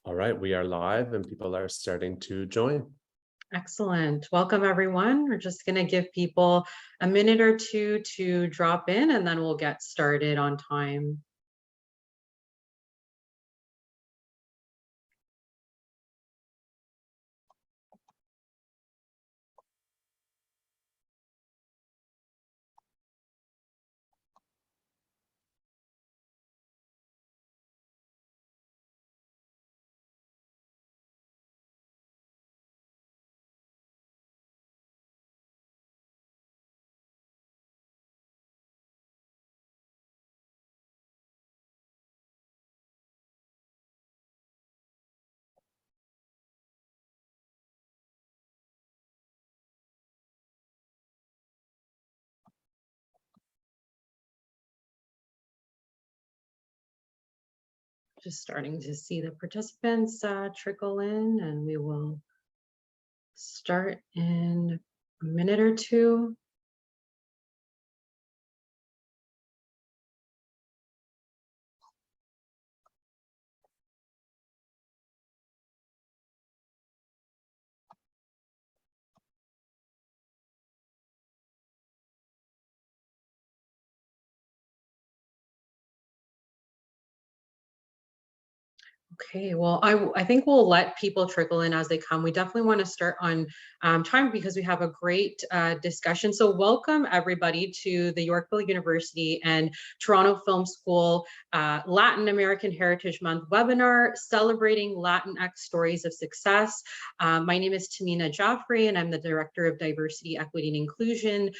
All right, we are live and people are starting to join. Excellent. Welcome, everyone. We're just going to give people a minute or two to drop in, and then we'll get started on time. Just starting to see the participants trickle in, and we will start in a minute or two. Okay, well, I think we'll let people trickle in as they come. We definitely want to start on time because we have a great discussion. So welcome everybody to the Yorkville University and Toronto Film School Latin American Heritage Month webinar celebrating Latinx stories of success. My name is Tamina Jaffrey and I'm the Director of Diversity, Equity and Inclusion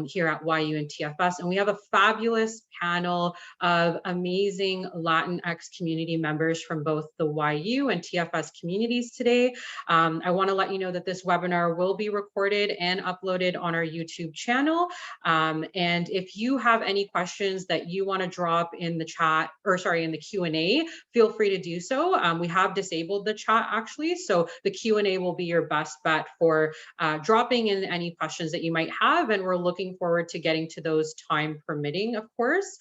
here at YU and TFS. And we have a fabulous panel of amazing Latinx community members from both the YU and TFS communities today. I want to let you know that this webinar will be recorded and uploaded on our YouTube channel. And if you have any questions that you want to drop in the chat, or sorry, in the Q&A, feel free to do so. We have disabled the chat actually, so the Q&A will be your best bet for dropping in any questions that you might have, and we're looking forward to getting to those time permitting, of course.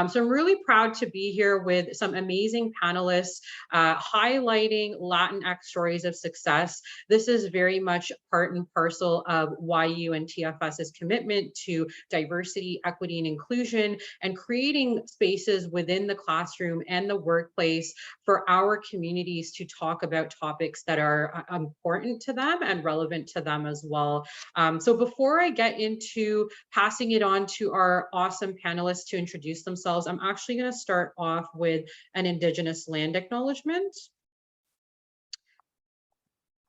So I'm really proud to be here with some amazing panelists highlighting Latinx stories of success. This is very much part and parcel of YU and TFS's commitment to diversity, equity, and inclusion, and creating spaces within the classroom and the workplace for our communities to talk about topics that are important to them and relevant to them as well. So before I get into passing it on to our awesome panelists to introduce themselves, I'm actually going to start off with an Indigenous land acknowledgement.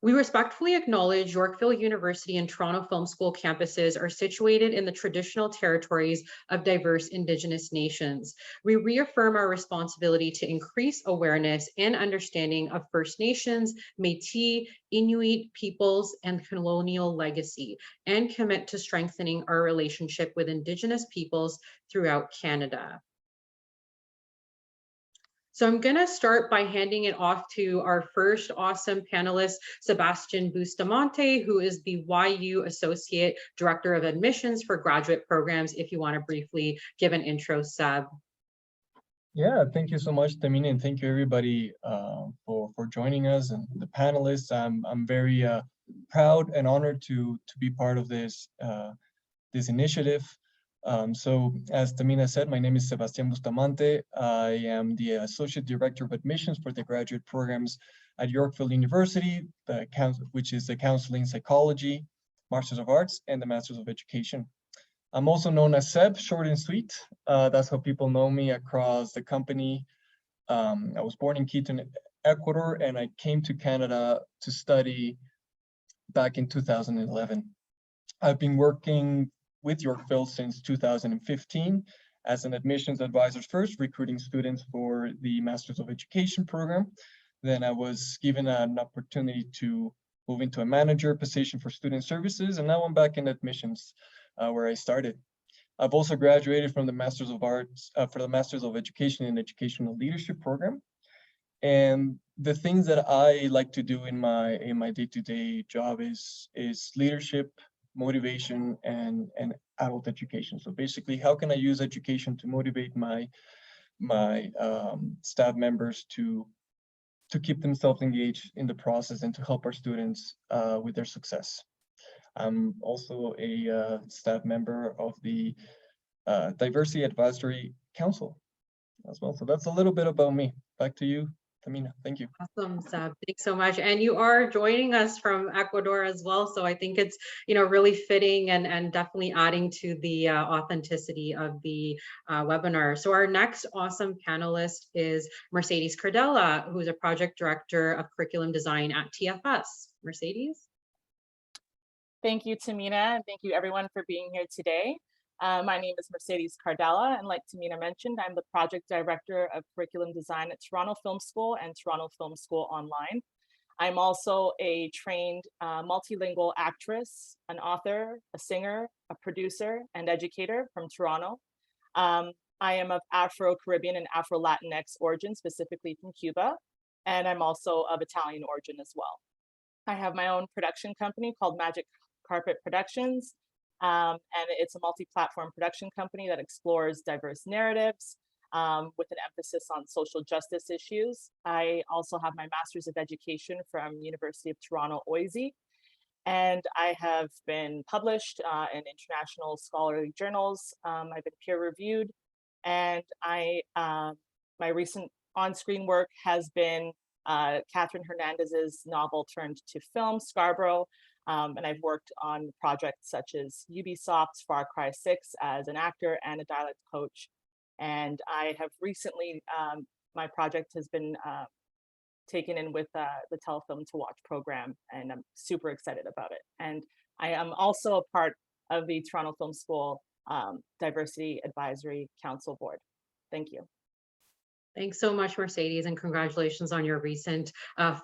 We respectfully acknowledge Yorkville University and Toronto Film School campuses are situated in the traditional territories of diverse Indigenous nations. We reaffirm our responsibility to increase awareness and understanding of First Nations, Métis, Inuit peoples, and colonial legacy, and commit to strengthening our relationship with Indigenous peoples throughout Canada. So I'm going to start by handing it off to our first awesome panelist, Sebastian Bustamante, who is the YU Associate Director of Admissions for Graduate Programs. If you want to briefly give an intro, Seb. Yeah, thank you so much, Tamina, and thank you everybody for joining us and the panelists. I'm very proud and honored to be part of this this initiative. So as Tamina said, my name is Sebastian Bustamante. I am the Associate Director of Admissions for the graduate programs at Yorkville University, which is the Counseling Psychology, Masters of Arts, and the Masters of Education. I'm also known as Seb, short and sweet. That's how people know me across the company. I was born in Quito, Ecuador, and I came to Canada to study back in 2011. I've been working with Yorkville since 2015 as an admissions advisor first, recruiting students for the Masters of Education program. Then I was given an opportunity to move into a manager position for student services, and now I'm back in admissions where I started. I've also graduated from the Masters of Arts for the Masters of Education and Educational Leadership program. And the things that I like to do in my day-to-day job is leadership, motivation, and adult education. So basically, how can I use education to motivate my staff members to to keep themselves engaged in the process and to help our students with their success. I'm also a staff member of the Diversity Advisory Council as well. So that's a little bit about me. Back to you, Tamina. Thank you. Awesome, Seb. Thanks so much. And you are joining us from Ecuador as well. So I think it's, really fitting and definitely adding to the authenticity of the webinar. So our next awesome panelist is Mercedes Cardella, who's a project director of curriculum design at TFS. Mercedes? Thank you, Tamina, and thank you everyone for being here today. My name is Mercedes Cardella, and like Tamina mentioned, I'm the project director of curriculum design at Toronto Film School and Toronto Film School Online. I'm also a trained multilingual actress, an author, a singer, a producer, and educator from Toronto. I am of Afro-Caribbean and Afro-Latinx origin, specifically from Cuba, and I'm also of Italian origin as well. I have my own production company called Magic Carpet Productions, and it's a multi-platform production company that explores diverse narratives with an emphasis on social justice issues. I also have my Master's of Education from University of Toronto, OISE, and I have been published in international scholarly journals. I've been peer-reviewed, and my recent on-screen work has been Catherine Hernandez's novel turned to film, Scarborough, and I've worked on projects such as Ubisoft's Far Cry 6 as an actor and a dialect coach. And I have recently, my project has been taken in with the Telefilm to Watch program, and I'm super excited about it. And I am also a part of the Toronto Film School Diversity Advisory Council Board. Thank you. Thanks so much, Mercedes, and congratulations on your recent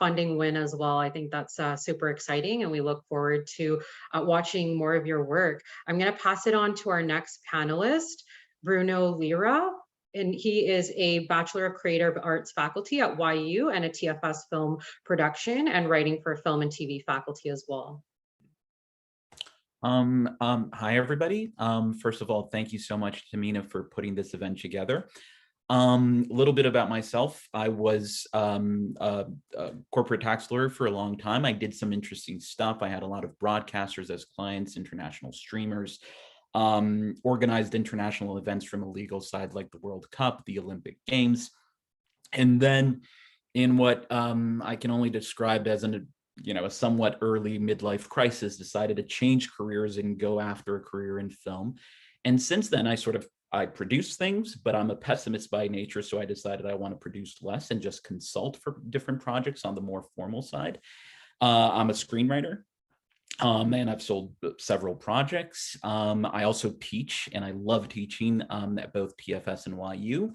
funding win as well. I think that's super exciting, and we look forward to watching more of your work. I'm going to pass it on to our next panelist, Bruno Lira, and he is a Bachelor of Creative Arts faculty at YU and a TFS film production and writing for film and TV faculty as well. Hi, everybody. First of all, thank you so much, Tamina, for putting this event together. A little bit about myself. I was a corporate tax lawyer for a long time. I did some interesting stuff. I had a lot of broadcasters as clients, international streamers, organized international events from a legal side like the World Cup, the Olympic Games. And then in what I can only describe as a somewhat early midlife crisis, decided to change careers and go after a career in film. And since then, I produce things, but I'm a pessimist by nature. So I decided I want to produce less and just consult for different projects on the more formal side. I'm a screenwriter, and I've sold several projects. I also teach, and I love teaching at both TFS and YU.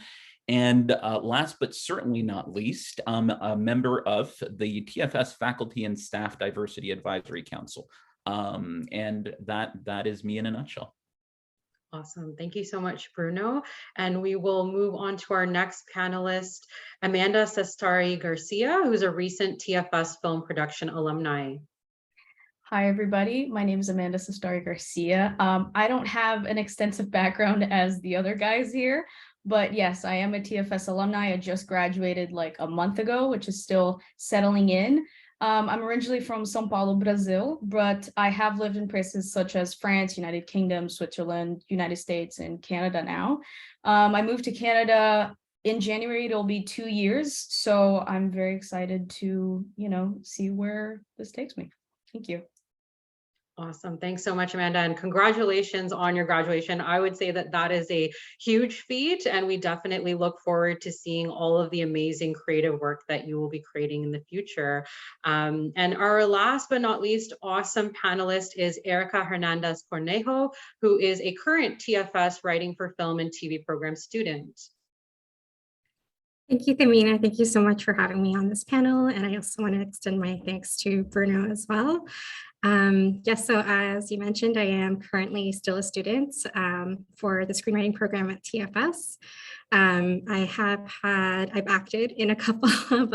And last but certainly not least, I'm a member of the TFS Faculty and Staff Diversity Advisory Council. And that is me in a nutshell. Awesome. Thank you so much, Bruno. And we will move on to our next panelist, Amanda Sestari Garcia, who's a recent TFS film production alumni. Hi, everybody. My name is Amanda Sestari Garcia. I don't have an extensive background as the other guys here, but yes, I am a TFS alumni. I just graduated like a month ago, which is still settling in. I'm originally from São Paulo, Brazil, but I have lived in places such as France, United Kingdom, Switzerland, United States, and Canada now. I moved to Canada in January. It'll be 2 years. So I'm very excited to, see where this takes me. Thank you. Awesome. Thanks so much, Amanda, and congratulations on your graduation. I would say that is a huge feat, and we definitely look forward to seeing all of the amazing creative work that you will be creating in the future. And our last but not least awesome panelist is Erica Hernandez Cornejo, who is a current TFS Writing for Film and TV program student. Thank you, Tamina. Thank you so much for having me on this panel. And I also want to extend my thanks to Bruno as well. Yes, so as you mentioned, I am currently still a student for the screenwriting program at TFS. I've acted in a couple of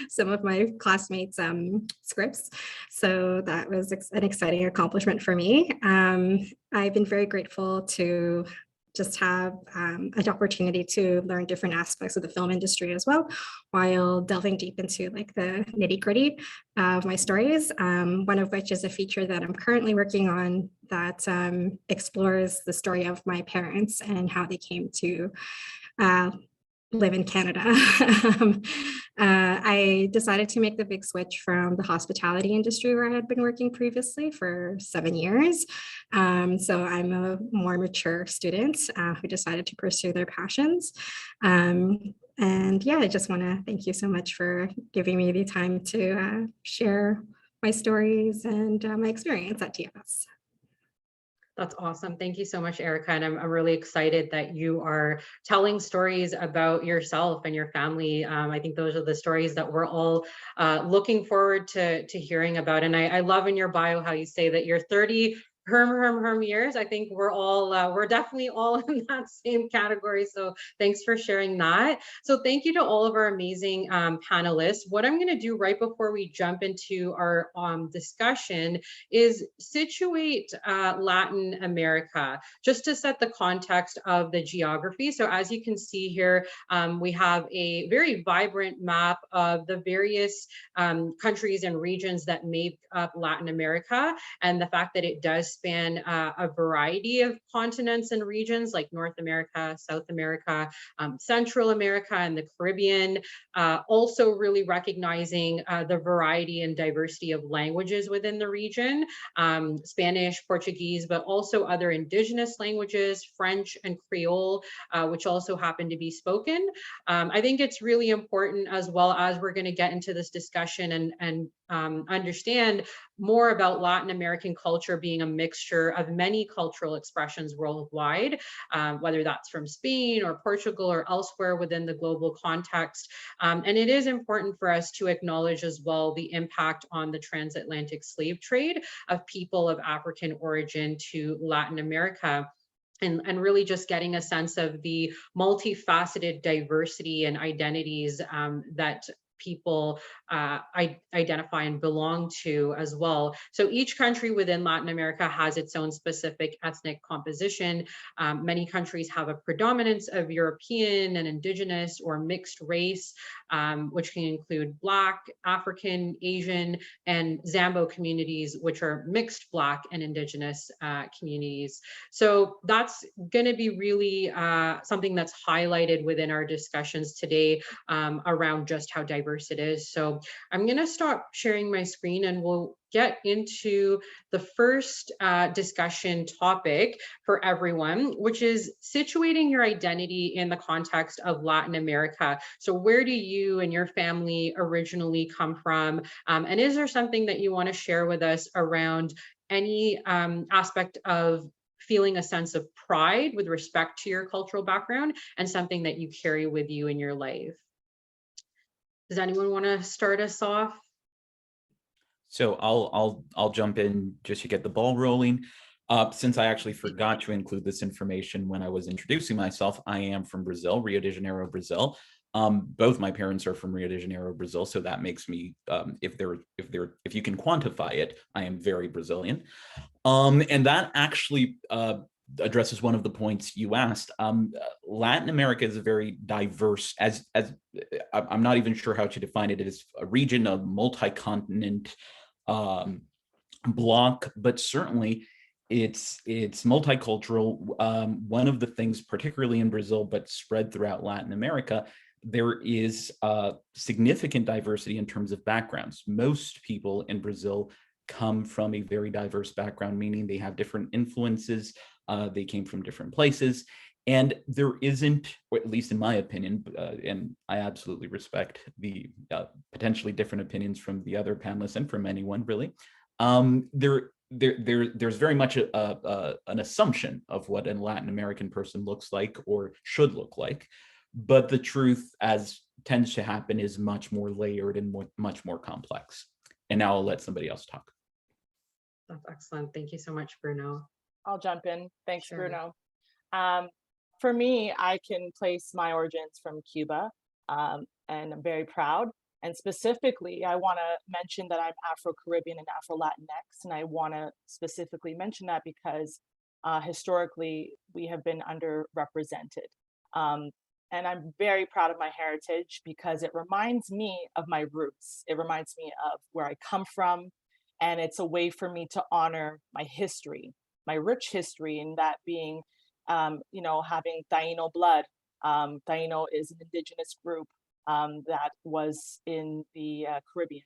some of my classmates' scripts. So that was an exciting accomplishment for me. I've been very grateful to just have an opportunity to learn different aspects of the film industry as well, while delving deep into like the nitty gritty of my stories. One of which is a feature that I'm currently working on that explores the story of my parents and how they came to live in Canada. I decided to make the big switch from the hospitality industry where I had been working previously for 7 years. So I'm a more mature student who decided to pursue their passions. And yeah, I just want to thank you so much for giving me the time to share my stories and my experience at TFS. That's awesome. Thank you so much, Erica. And I'm really excited that you are telling stories about yourself and your family. I think those are the stories that we're all looking forward to hearing about. And I love in your bio how you say that you're 30 years. I think we're definitely all in that same category. So thanks for sharing that. So thank you to all of our amazing panelists. What I'm going to do right before we jump into our discussion is situate Latin America, just to set the context of the geography. So as you can see here, we have a very vibrant map of the various countries and regions that make up Latin America, and the fact that it does span a variety of continents and regions like North America, South America, Central America, and the Caribbean. Also really recognizing the variety and diversity of languages within the region, Spanish, Portuguese, but also other indigenous languages, French and Creole, which also happen to be spoken. I think it's really important, as well as we're going to get into this discussion and understand more about Latin American culture being a mixture of many cultural expressions worldwide, whether that's from Spain or Portugal or elsewhere within the global context. And it is important for us to acknowledge as well the impact on the transatlantic slave trade of people of African origin to Latin America. And really just getting a sense of the multifaceted diversity and identities that people identify and belong to as well. So each country within Latin America has its own specific ethnic composition. Many countries have a predominance of European and indigenous or mixed race, which can include Black, African, Asian, and Zambo communities, which are mixed Black and indigenous communities. So that's going to be really something that's highlighted within our discussions today around just how diverse it is. So I'm going to stop sharing my screen and we'll get into the first discussion topic for everyone, which is situating your identity in the context of Latin America. So where do you and your family originally come from? And is there something that you want to share with us around any aspect of feeling a sense of pride with respect to your cultural background and something that you carry with you in your life? Does anyone want to start us off? So I'll jump in just to get the ball rolling. Since I actually forgot to include this information when I was introducing myself, I am from Brazil, Rio de Janeiro, Brazil. Both my parents are from Rio de Janeiro, Brazil, so that makes me, if you can quantify it, I am very Brazilian. And that actually addresses one of the points you asked. Latin America is a very diverse, as I'm not even sure how to define it. It is a region, a multi-continent block, but certainly it's multicultural. One of the things, particularly in Brazil, but spread throughout Latin America, there is significant diversity in terms of backgrounds. Most people in Brazil come from a very diverse background, meaning they have different influences. They came from different places, and there isn't, or at least in my opinion, and I absolutely respect the potentially different opinions from the other panelists and from anyone really. There's very much an assumption of what a Latin American person looks like or should look like, but the truth, as tends to happen, is much more layered and much more complex. And now I'll let somebody else talk. That's excellent. Thank you so much, Bruno. I'll jump in. Thanks, Sure. Bruno. For me, I can place my origins from Cuba, and I'm very proud. And specifically, I want to mention that I'm Afro-Caribbean and Afro-Latinx, and I want to specifically mention that because historically, we have been underrepresented. And I'm very proud of my heritage because it reminds me of my roots. It reminds me of where I come from. And it's a way for me to honor my history, my rich history, and that being, having Taino blood. Taino is an indigenous group that was in the Caribbean,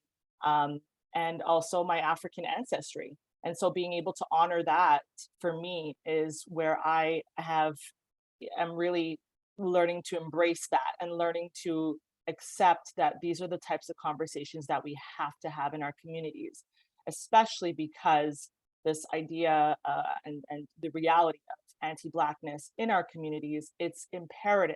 and also my African ancestry. And so being able to honor that for me is where am really learning to embrace that and learning to accept that these are the types of conversations that we have to have in our communities, especially because this idea and the reality of anti-Blackness in our communities, it's imperative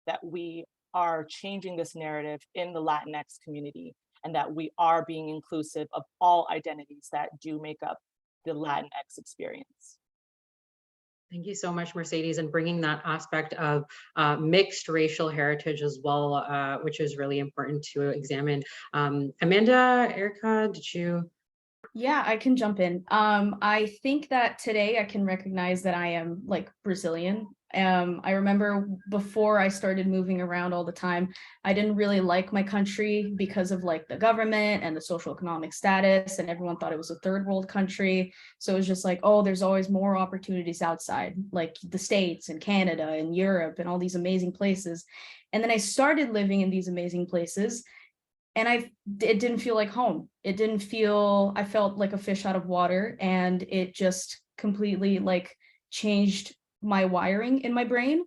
that we are changing this narrative in the Latinx community and that we are being inclusive of all identities that do make up the Latinx experience. Thank you so much, Mercedes, and bringing that aspect of mixed racial heritage as well, which is really important to examine. Amanda, Erica, did you? Yeah, I can jump in. I think that today I can recognize that I am like Brazilian. I remember before I started moving around all the time, I didn't really like my country because of like the government and the social economic status, and everyone thought it was a third world country. So it was just like, oh, there's always more opportunities outside, like the States and Canada and Europe and all these amazing places. And then I started living in these amazing places, and it didn't feel like home. I felt like a fish out of water, and it just completely like changed my wiring in my brain.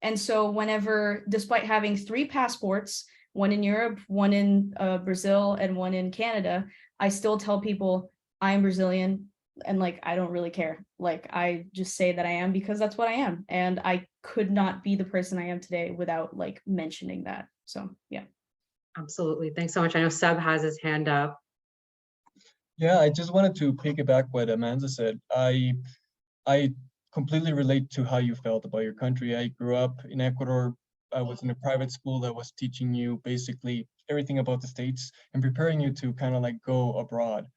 And so whenever, despite having 3 passports, one in Europe, one in Brazil, and one in Canada, I still tell people I am Brazilian, and like, I don't really care. Like, I just say that I am because that's what I am. And I could not be the person I am today without like mentioning that. So yeah. Absolutely. Thanks so much. I know Seb has his hand up. Yeah, I just wanted to piggyback what Amanda said. I completely relate to how you felt about your country. I grew up in Ecuador. I was in a private school that was teaching you basically everything about the States and preparing you to kind of like go abroad.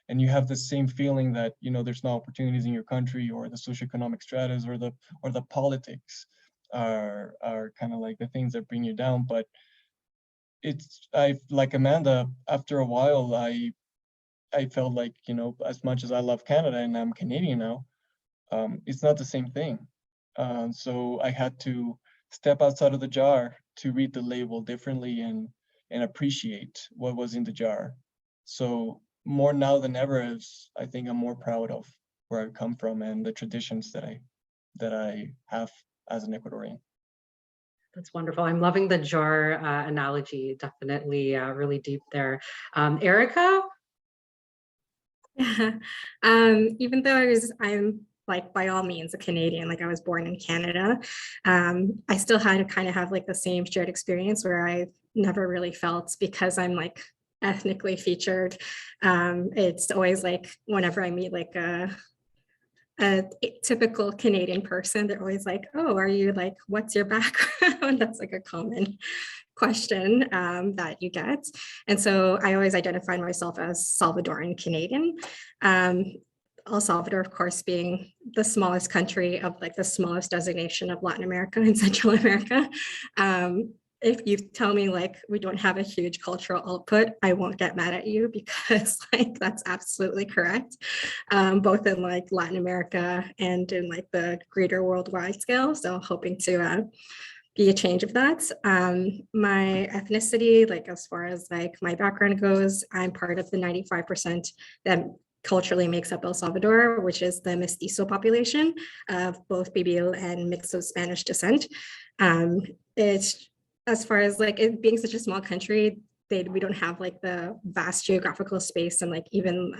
And you have the same feeling that, there's no opportunities in your country, or the socioeconomic stratas, or the politics are kind of like the things that bring you down. But I like Amanda, after a while, I felt like, as much as I love Canada and I'm Canadian now, it's not the same thing. So I had to step outside of the jar to read the label differently and appreciate what was in the jar. So more now than ever, I think I'm more proud of where I've come from and the traditions that I have as an Ecuadorian. That's wonderful. I'm loving the jar analogy. Definitely really deep there. Erica? Even though I'm like by all means a Canadian, like I was born in Canada, I still had to kind of have like the same shared experience where I never really felt, because I'm like ethnically featured. It's always like whenever I meet like a typical Canadian person, they're always like, oh, are you like, what's your background? That's like a common question that you get. And so I always identified myself as Salvadoran Canadian. El Salvador, of course, being the smallest country of like the smallest designation of Latin America and Central America. If you tell me like we don't have a huge cultural output, I won't get mad at you, because like that's absolutely correct, both in like Latin America and in like the greater worldwide scale. So hoping to be a change of that. My ethnicity, like as far as like my background goes, I'm part of the 95% that culturally makes up El Salvador, which is the mestizo population of both Bibil and mixed of Spanish descent. It's, as far as like it being such a small country, we don't have like the vast geographical space and like even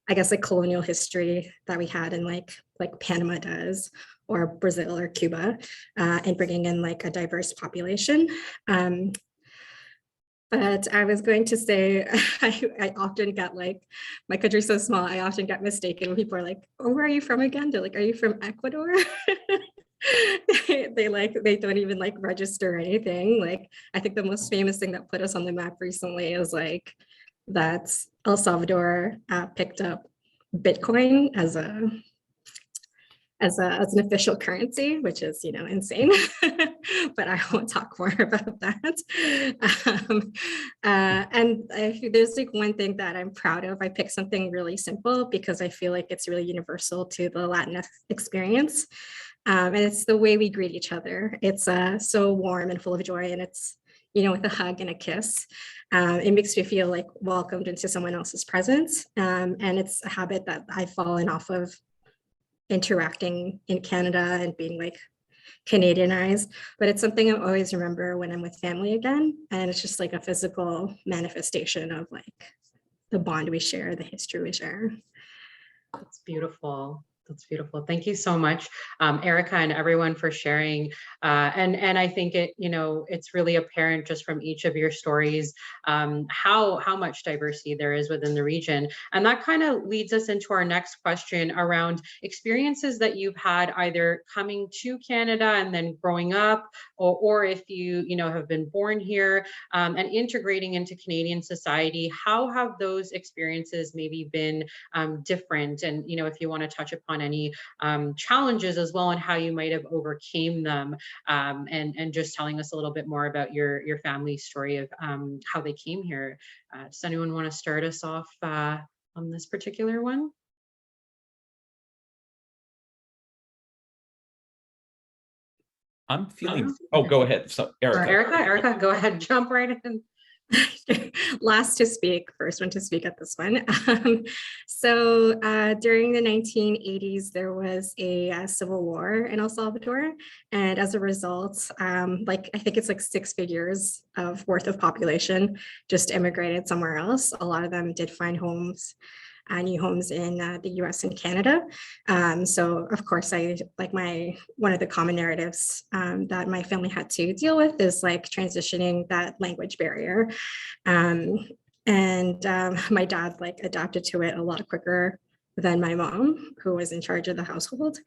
I guess like colonial history that we had in like Panama does, or Brazil or Cuba, and bringing in like a diverse population. But I was going to say, I often get like, my country's so small, I often get mistaken when people are like, oh, where are you from again? They're like, are you from Ecuador? They don't even like register or anything. Like, I think the most famous thing that put us on the map recently is like that El Salvador picked up Bitcoin as a as an official currency, which is, insane, but I won't talk more about that. And there's like one thing that I'm proud of. I picked something really simple because I feel like it's really universal to the Latinx experience. And it's the way we greet each other. It's so warm and full of joy, and it's, with a hug and a kiss. It makes me feel like welcomed into someone else's presence. And it's a habit that I've fallen off of interacting in Canada and being like Canadianized, but it's something I always remember when I'm with family again. And it's just like a physical manifestation of like the bond we share, the history we share. That's beautiful. That's beautiful. Thank you so much, Erica, and everyone for sharing. And I think it's really apparent just from each of your stories how much diversity there is within the region. And that kind of leads us into our next question around experiences that you've had either coming to Canada and then growing up, or if you have been born here and integrating into Canadian society. How have those experiences maybe been different? And if you want to touch upon any challenges as well and how you might have overcame them, and just telling us a little bit more about your family story of how they came here. Does anyone want to start us off on this particular one? I'm feeling, oh, go ahead. So Erica, go ahead, jump right in. Last to speak, first one to speak at this one. So during the 1980s, there was a civil war in El Salvador. And as a result, I think it's like 6 figures of worth of population just immigrated somewhere else. A lot of them did find homes, new homes in the US and Canada. So of course, one of the common narratives that my family had to deal with is like transitioning that language barrier. And my dad like adapted to it a lot quicker than my mom, who was in charge of the household.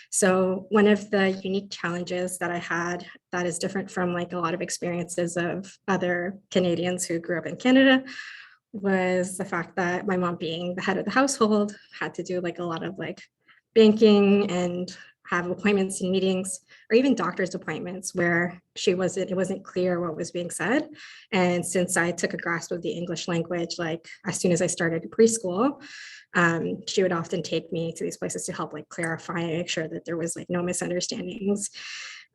So one of the unique challenges that I had that is different from like a lot of experiences of other Canadians who grew up in Canada was the fact that my mom, being the head of the household, had to do like a lot of like banking and have appointments and meetings, or even doctor's appointments where it wasn't clear what was being said. And since I took a grasp of the English language, like as soon as I started preschool, she would often take me to these places to help like clarify and make sure that there was like no misunderstandings.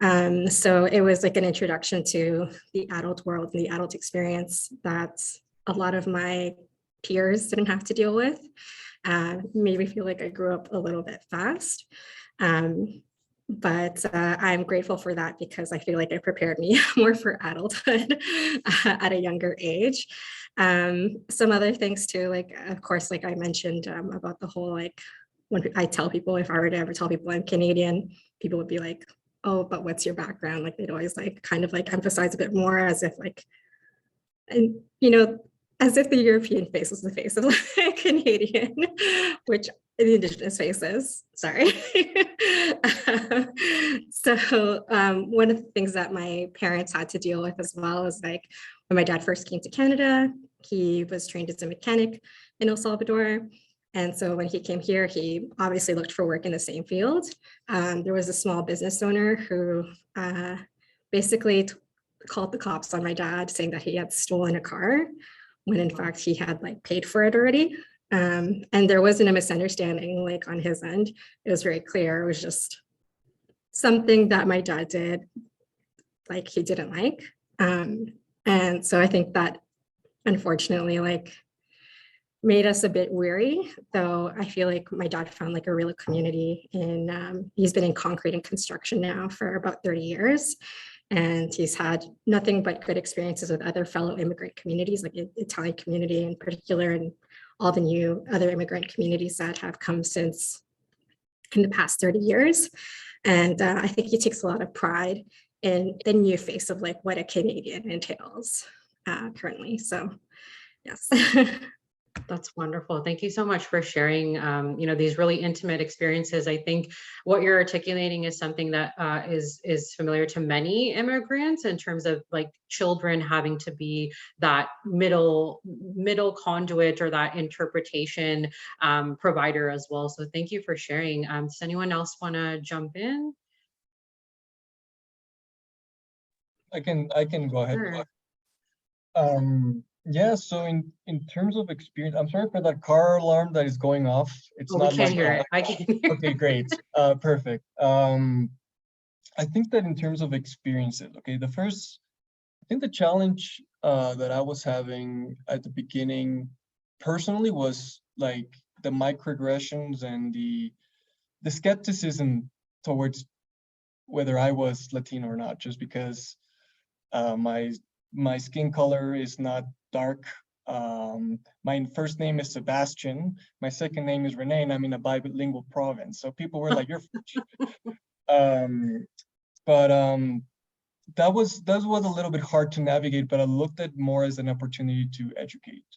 So it was like an introduction to the adult world and the adult experience that a lot of my peers didn't have to deal with. Made me feel like I grew up a little bit fast. But I'm grateful for that because I feel like it prepared me more for adulthood at a younger age. Some other things too, like, of course, like I mentioned about the whole, like, when I tell people, if I were to ever tell people I'm Canadian, people would be like, oh, but what's your background? Like they'd always like kind of like emphasize a bit more as if like, and as if the European face was the face of like Canadian, which the Indigenous faces, sorry. So one of the things that my parents had to deal with as well is like when my dad first came to Canada, he was trained as a mechanic in El Salvador. And so when he came here, he obviously looked for work in the same field. There was a small business owner who basically called the cops on my dad saying that he had stolen a car when in fact he had like paid for it already. And there wasn't a misunderstanding like on his end. It was very clear. It was just something that my dad did like he didn't like. And so I think that unfortunately like made us a bit weary, though I feel like my dad found like a real community in, he's been in concrete and construction now for about 30 years. And he's had nothing but good experiences with other fellow immigrant communities, like the Italian community in particular, and all the new other immigrant communities that have come since in the past 30 years. And I think he takes a lot of pride in the new face of like what a Canadian entails currently. So, yes. That's wonderful. Thank you so much for sharing, these really intimate experiences. I think what you're articulating is something that is familiar to many immigrants in terms of like children having to be that middle conduit or that interpretation provider as well. So thank you for sharing. Does anyone else want to jump in? I can go ahead. Sure. Yeah, so in terms of experience, I'm sorry for that car alarm that is going off. It's Oh, we not can't my hear fault. it. I can hear Okay, great. Perfect. I think that in terms of experiences, okay, I think the challenge that I was having at the beginning personally was like the microaggressions and the skepticism towards whether I was Latino or not, just because my skin color is not dark. My first name is Sebastian. My second name is Renee, and I'm in a bilingual province. So people were like, "You're French." But that was a little bit hard to navigate. But I looked at more as an opportunity to educate.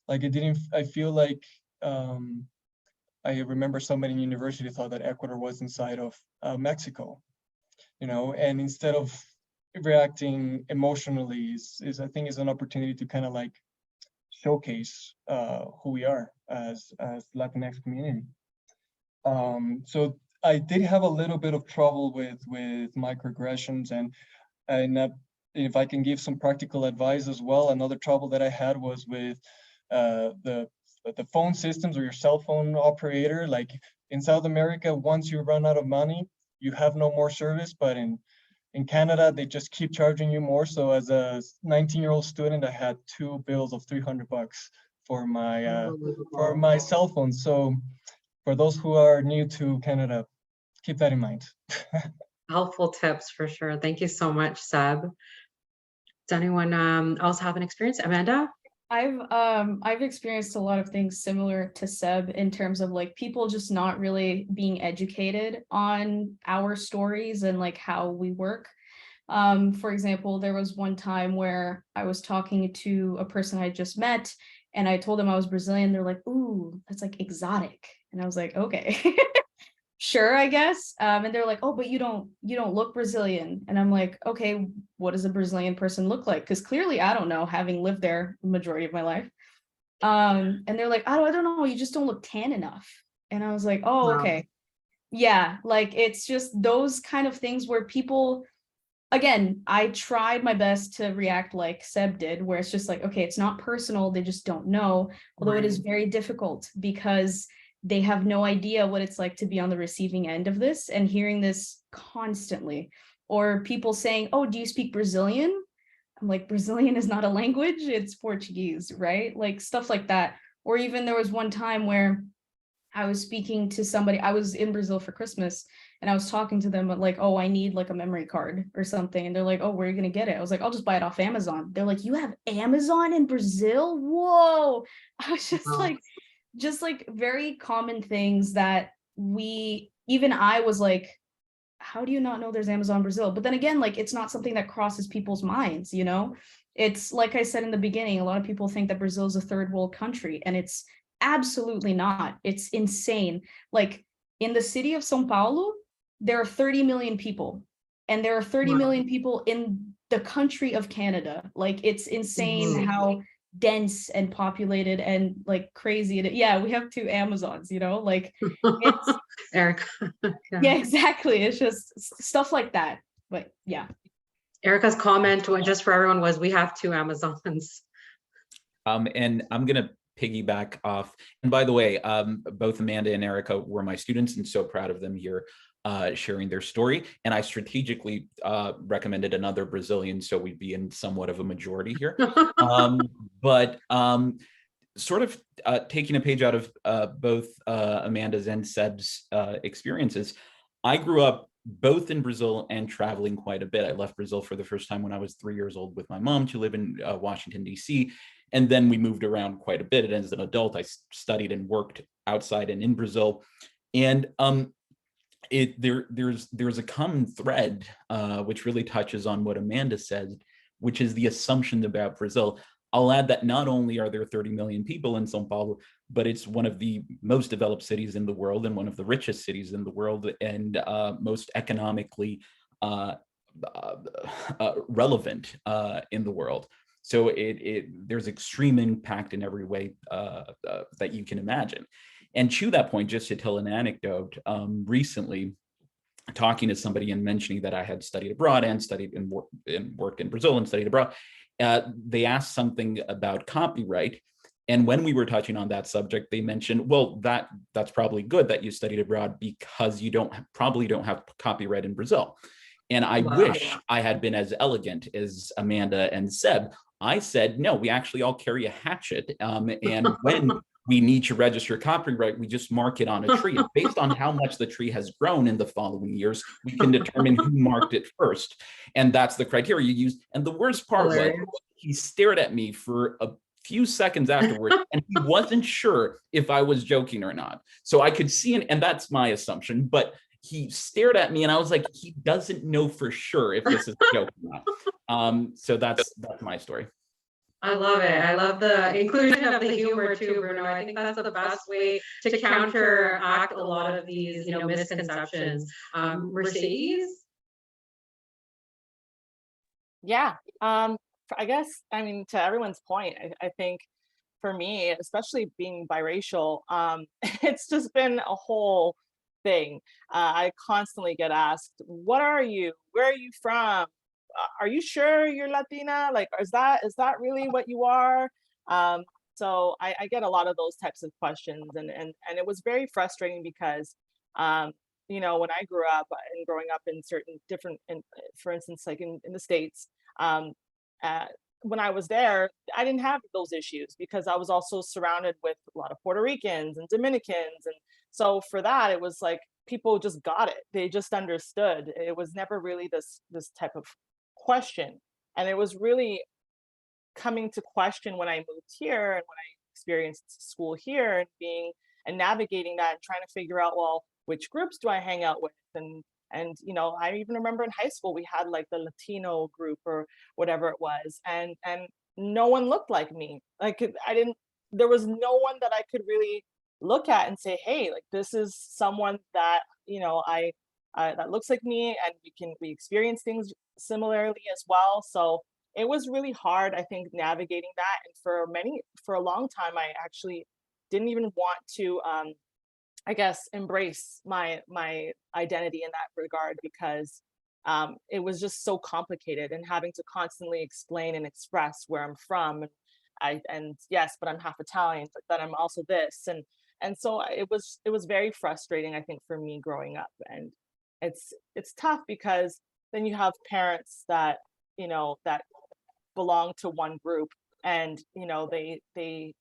Like it didn't. I feel like I remember somebody in university thought that Ecuador was inside of Mexico, and instead of reacting emotionally is I think is an opportunity to kind of like showcase who we are as Latinx community. So I did have a little bit of trouble with microaggressions, and if I can give some practical advice as well, another trouble that I had was with the phone systems or your cell phone operator. Like in South America, once you run out of money, you have no more service, but in Canada, they just keep charging you more. So as a 19-year-old student, I had 2 bills of $300 for my cell phone. So for those who are new to Canada, keep that in mind. Helpful tips for sure. Thank you so much, Seb. Does anyone else have an experience? Amanda? I've experienced a lot of things similar to Seb in terms of like people just not really being educated on our stories and like how we work. For example, there was one time where I was talking to a person I just met and I told them I was Brazilian. They're like, "Ooh, that's like exotic." And I was like, "Okay." Sure, I guess. And they're like, "Oh, but you don't look Brazilian." And I'm like, "Okay, what does a Brazilian person look like?" Because clearly I don't know, having lived there the majority of my life. And they're like, I don't know, you just don't look tan enough. And I was like, "Oh, Wow. okay." Yeah, like it's just those kind of things where people, again, I tried my best to react like Seb did, where it's just like, okay, it's not personal, they just don't know. Although it is Right. very difficult because they have no idea what it's like to be on the receiving end of this and hearing this constantly. Or people saying, "Oh, do you speak Brazilian?" I'm like, Brazilian is not a language, it's Portuguese, right? Like stuff like that. Or even there was one time where I was speaking to somebody, I was in Brazil for Christmas, and I was talking to them like, "Oh, I need like a memory card or something." And they're like, "Oh, where are you gonna get it?" I was like, "I'll just buy it off Amazon." They're like, "You have Amazon in Brazil? Whoa." I was Wow. just like very common things that even I was like, how do you not know there's Amazon Brazil? But then again, like it's not something that crosses people's minds, you know? It's like I said in the beginning, a lot of people think that Brazil is a third world country, and it's absolutely not. It's insane. Like in the city of São Paulo, there are 30 million people, and there are 30 Wow. million people in the country of Canada. Like it's insane Mhm. how dense and populated and like crazy it is. Yeah, we have 2 Amazons, you know, like it's Erica. yeah, exactly. It's just stuff like that. But yeah. Erica's comment, just for everyone, was we have 2 Amazons. And I'm gonna piggyback off. And by the way, both Amanda and Erica were my students, and so proud of them here sharing their story. And I strategically recommended another Brazilian, so we'd be in somewhat of a majority here. But sort of taking a page out of both Amanda's and Seb's experiences, I grew up both in Brazil and traveling quite a bit. I left Brazil for the first time when I was 3 years old with my mom to live in Washington, D.C. And then we moved around quite a bit. And as an adult, I studied and worked outside and in Brazil. And there's a common thread, which really touches on what Amanda said, which is the assumption about Brazil. I'll add that not only are there 30 million people in Sao Paulo, but it's one of the most developed cities in the world and one of the richest cities in the world, and most economically relevant in the world. So there's extreme impact in every way that you can imagine. And to that point, just to tell an anecdote, recently talking to somebody and mentioning that I had studied abroad and studied and worked in Brazil and studied abroad, they asked something about copyright. And when we were touching on that subject, they mentioned, well, that's probably good that you studied abroad because you probably don't have copyright in Brazil. And I wish I had been as elegant as Amanda and Seb. I said, no, we actually all carry a hatchet. And when we need to register copyright, we just mark it on a tree. Based on how much the tree has grown in the following years, we can determine who marked it first. And that's the criteria you use. And the worst part was he stared at me for a few seconds afterwards, and he wasn't sure if I was joking or not. So I could see, and that's my assumption, but he stared at me and I was like, he doesn't know for sure if this is a joke or not. So that's my story. I love it. I love the inclusion of the humor too, Bruno. I think that's the best way to counteract a lot of these, misconceptions. Mercedes? Yeah, I guess, to everyone's point, I think for me, especially being biracial, it's just been a whole thing. I constantly get asked, what are you? Where are you from? Are you sure you're Latina? Like, is that really what you are? So I get a lot of those types of questions, and it was very frustrating because, when I grew up and growing up in certain different, for instance, like in the States, when I was there, I didn't have those issues because I was also surrounded with a lot of Puerto Ricans and Dominicans. And so for that, it was like people just got it. They just understood. It was never really this type of question. And it was really coming to question when I moved here and when I experienced school here and navigating that and trying to figure out, well, which groups do I hang out with? And I even remember in high school we had like the Latino group or whatever it was, and no one looked like me. Like there was no one that I could really look at and say, hey, like this is someone that I that looks like me, and we experience things similarly as well. So it was really hard, I think, navigating that. And for a long time, I actually didn't even want to I guess embrace my identity in that regard because it was just so complicated, and having to constantly explain and express where I'm from, and yes, but I'm half Italian, but then I'm also this, and so it was very frustrating, I think, for me growing up. And it's tough because then you have parents that that belong to one group, and they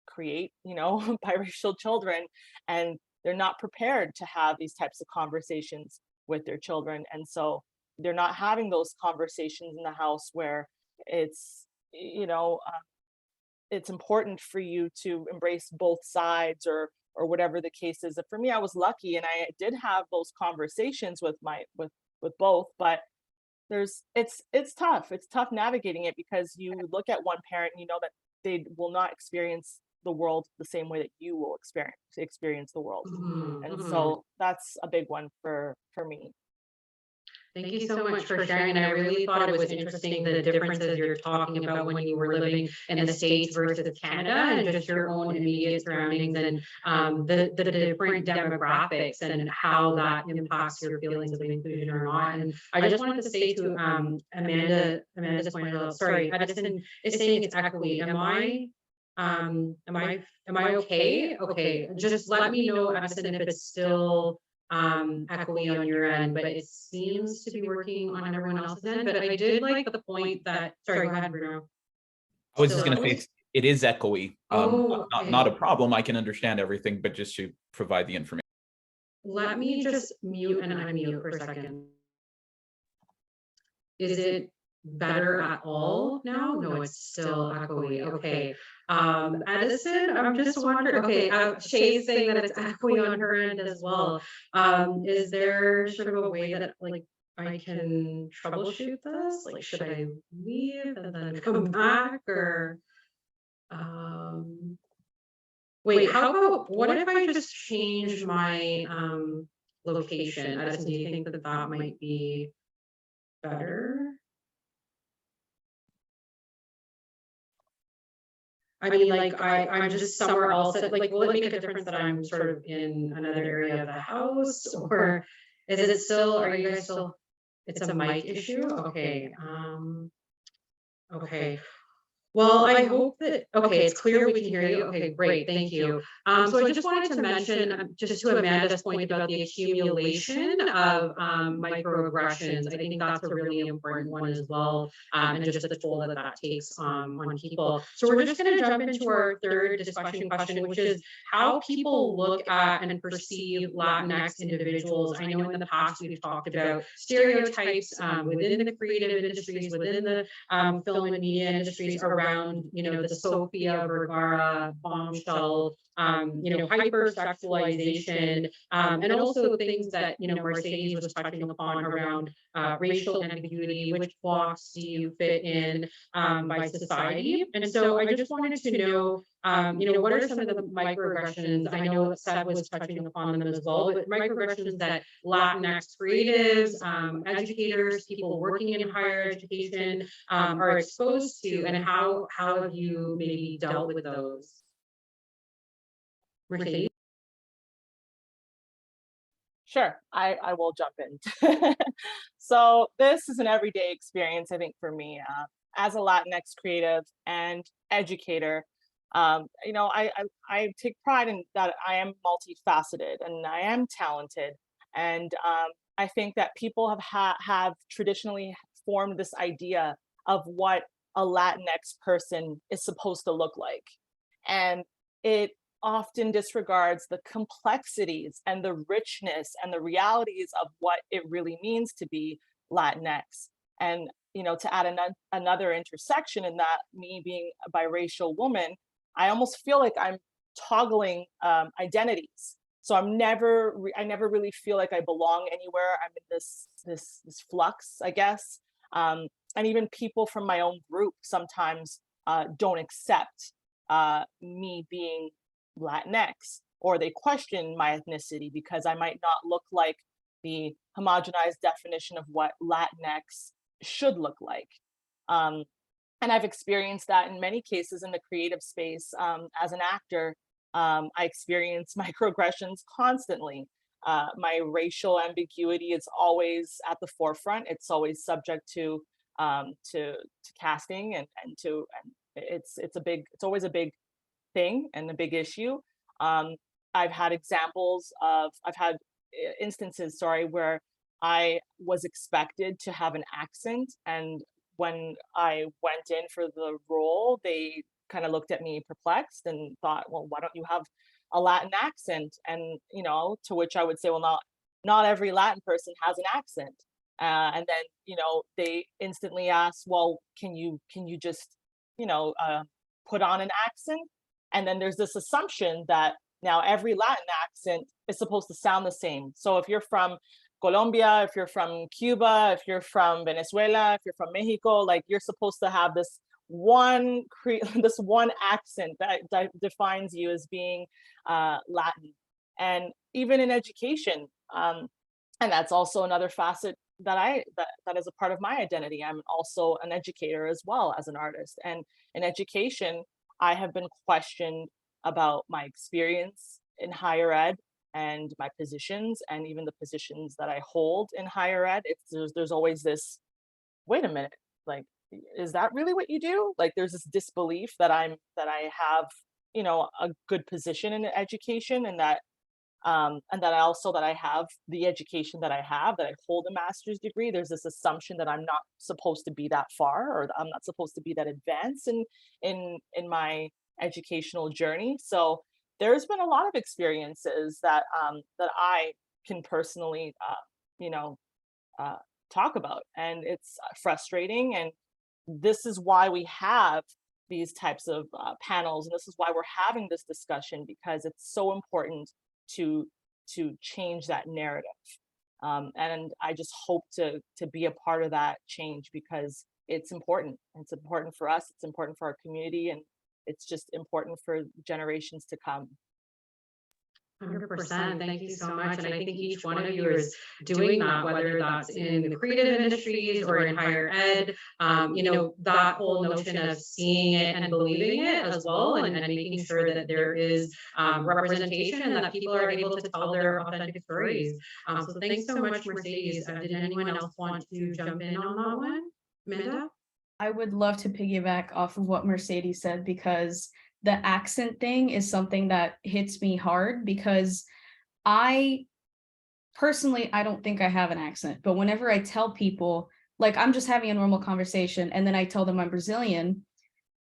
create biracial children, and they're not prepared to have these types of conversations with their children. And so they're not having those conversations in the house where it's it's important for you to embrace both sides, or whatever the case is. For me, I was lucky and I did have those conversations with both, but it's tough. It's tough navigating it because you look at one parent and you know that they will not experience the world the same way that you will experience the world. And so that's a big one for me. Thank you so much for sharing. And I really thought it was interesting the differences you're talking about when you were living in the States versus Canada, and just your own immediate surroundings, and the different demographics and how that impacts your feelings of inclusion or not. And I just wanted to say to Amanda's point out, sorry, Edison is saying it's echoey. Am I okay? Okay, just let me know, Edison, if it's still echoey on your end, but it seems to be working on everyone else's end. But I did like the point that, sorry, go ahead, Bruno. I was just going to say it is echoey. Not a problem. I can understand everything, but just to provide the information. Let me just mute and unmute for a second. Is it better at all now? No, it's still echoey. Okay. Edison, I'm just wondering, okay, Shay's saying that it's echoey on her end as well. Is there sort of a way that like I can troubleshoot this? Like, should I leave and then come back, or Wait, how about, what if I just change my location? Addison, do you think that that might be better? I mean, like, I'm just somewhere else, like, will it make a difference that I'm sort of in another area of the house? Or is it still, are you guys still, it's a mic issue? Okay, okay. Well, I hope that, okay, it's clear we can hear you. Okay, great, thank you. So I just wanted to mention, just to Amanda's point about the accumulation of microaggressions, I think that's a really important one as well, and just the toll that that takes on people. So we're just gonna jump into our third discussion question, which is how people look at and perceive Latinx individuals. I know in the past we've talked about stereotypes within the creative industries, within the film and media industries around, you know, the Sofia Vergara bombshell, you know, hypersexualization, and also things that, you know, Mercedes was touching upon around racial ambiguity, which box do you fit in by society? And so I just wanted to know, you know, what are some of the microaggressions? I know Seb was touching upon them as well, but microaggressions that Latinx creatives, educators, people working in higher education are exposed to, and how have you maybe dealt with those? Mercedes? Sure, I will jump in. So this is an everyday experience, I think, for me as a Latinx creative and educator. You know, I take pride in that I am multifaceted and I am talented, and I think that people have traditionally formed this idea of what a Latinx person is supposed to look like, and it often disregards the complexities and the richness and the realities of what it really means to be Latinx. And, you know, to add another intersection in that, me being a biracial woman, I almost feel like I'm toggling identities. So I never really feel like I belong anywhere. I'm in this flux, I guess. And even people from my own group sometimes don't accept me being Latinx, or they question my ethnicity because I might not look like the homogenized definition of what Latinx should look like. And I've experienced that in many cases in the creative space. As an actor, I experience microaggressions constantly. My racial ambiguity is always at the forefront. It's always subject to casting, and it's always a big thing and a big issue. I've had instances, sorry, where I was expected to have an accent, and when I went in for the role, they kind of looked at me perplexed and thought, well, why don't you have a Latin accent? And, you know, to which I would say, well, not every Latin person has an accent. And then, you know, they instantly asked, well, can you just, you know, put on an accent? And then there's this assumption that now every Latin accent is supposed to sound the same. So if you're from Colombia, if you're from Cuba, if you're from Venezuela, if you're from Mexico, like you're supposed to have this one accent that defines you as being Latin. And even in education, and that's also another facet that is a part of my identity. I'm also an educator as well as an artist. And in education, I have been questioned about my experience in higher ed and my positions, and even the positions that I hold in higher ed. There's always this, wait a minute, like, is that really what you do? Like, there's this disbelief that I have, you know, a good position in education, and that I have the education that I have, that I hold a master's degree. There's this assumption that I'm not supposed to be that far, or that I'm not supposed to be that advanced in my educational journey. So there's been a lot of experiences that I can personally, you know, talk about, and it's frustrating. And this is why we have these types of panels, and this is why we're having this discussion, because it's so important to change that narrative. And I just hope to be a part of that change, because it's important. It's important for us. It's important for our community, and it's just important for generations to come. 100%. Thank you so much. And I think each one of you is doing that, whether that's in the creative industries or in higher ed, that whole notion of seeing it and believing it as well, and making sure that there is representation and that people are able to tell their authentic stories. So thanks so much, Mercedes. Did anyone else want to jump in on that one? Amanda? I would love to piggyback off of what Mercedes said, because the accent thing is something that hits me hard, because I personally, I don't think I have an accent, but whenever I tell people, like, I'm just having a normal conversation and then I tell them I'm Brazilian